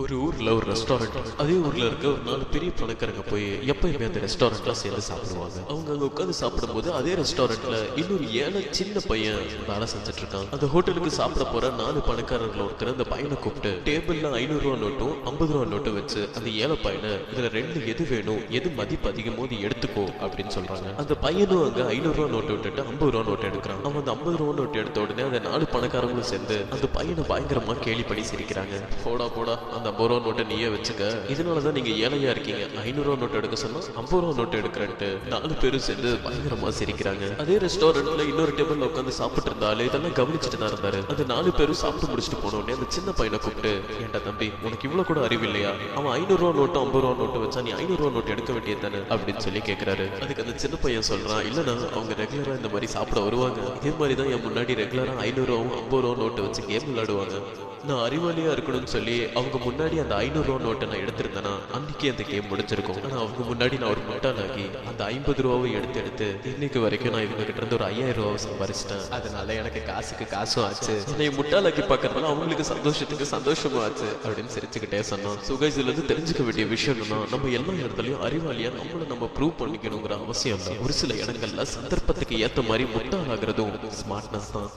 ஒரு ஊர்ல ஒரு ரெஸ்டாரண்ட். அதே ஊர்ல இருக்க ஒரு 4 பெரிய பணக்காரங்க போய் எப்பயுமே அந்த ரெஸ்டாரண்ட்ல சேர்ந்து சாப்பிடுவாங்க. அவங்க அங்க உட்காந்து சாப்பிடும்போது அதே ரெஸ்டாரண்ட்ல இன்னொரு ஏழை சின்ன பையன் வேலை செஞ்சுட்டு இருக்கான். அந்த ஹோட்டலுக்கு சாப்பிட போற 4 பணக்காரர்கள் ஒருத்தர் அந்த பையனை கூப்பிட்டு டேபிள்ல 500 ரூபா நோட்டும் 50 ரூபா நோட்டும் வச்சு அந்த ஏழை பையனை இதுல ரெண்டு எது வேணும், எது மதிப்பு அதிகமோ அது எடுத்துக்கோ அப்படின்னு சொல்றாங்க. அந்த பையனும் அங்க 500 ரூபா நோட்டு விட்டுட்டு 50 ரூபா நோட்டு எடுக்கிறான். அவன் அந்த 50 ரூபா நோட்டு எடுத்த உடனே அந்த 4 பணக்காரங்களும் சேர்ந்து அந்த பையனை பயங்கரமா கேலி பண்ணி சிரிக்கிறாங்க. போடா போடா, அந்த 50 ரூபா நோட்டை நீயே வச்சுக்க, இதனாலதான் நீங்க ஏழையா இருக்கீங்க, 500 ரூபா நோட்டு எடுக்க சொன்னா 50 ரூபா நோட்டு எடுக்கிறேன்ட்டு 4 பேரும் சேர்ந்து பயங்கரமா சிரிக்கிறாங்க. அதே ரெஸ்டாரண்ட்ல இன்னொரு டேபிள்ல உட்காந்து சாப்பிட்டு இருந்தாலே இதெல்லாம் கவனிச்சுட்டு தான் இருந்தாரு. அந்த 4 பேரும் சாப்பிட்டு முடிச்சுட்டு போன உடனே அந்த சின்ன பையனை கூப்பிட்டு, ஏன்டா தம்பி, உனக்கு இவ்வளவு கூட அறிவு இல்லையா? அவன் 500 ரூபா நோட்டு 50 ரூபா நோட்டு வச்சா நீ 500 ரூபா நோட்டு எடுக்க வேண்டியது தானே அப்படின்னு சொல்லி கேட்கிறாரு. அதுக்கு அந்த சின்ன பையன் சொல்றான், இல்லனா அவங்க ரெகுலரா இந்த மாதிரி சாப்பிட வருவாங்க, இதே மாதிரி தான் என் முன்னாடி ரெகுலரா 500 ரூபாவும் 50 ரூபா நோட்டு வச்சு கேம் விளையாடுவாங்க. நான் அறிவாளியா இருக்கணும்னு சொல்லி அவங்க முன்னாடி அந்த 500 ரூபா நோட்டை நான் எடுத்திருந்தேன்னா அன்னைக்கு அந்த கேம் முடிச்சிருக்கும். ஆனா அவங்க முன்னாடி நான் ஒரு முட்டாளாகி அந்த 50 ரூபாவை எடுத்து இன்னைக்கு வரைக்கும் நான் இவங்க கிட்ட இருந்து ஒரு 5000 ரூபாவை சம்பாரிச்சிட்டேன். அதனால எனக்கு காசுக்கு காசும் ஆச்சு, என்னை முட்டாளாக்கி பார்க்கறதுனால அவங்களுக்கு சந்தோஷத்துக்கு சந்தோஷமும் ஆச்சு அப்படின்னு சிரிச்சுக்கிட்டே சொன்னோம். சுகைஸ்ல இருந்து தெரிஞ்சுக்க வேண்டிய விஷயம் என்னன்னா, நம்ம எல்லா இடத்துலயும் அறிவாளியா நம்ம ப்ரூவ் பண்ணிக்கணுங்கிற அவசியம் இல்லை. ஒரு சில இடங்கள்ல சந்தர்ப்பத்துக்கு ஏத்த மாதிரி முட்டாளாகிறதும் ஸ்மார்ட்னஸ் தான்.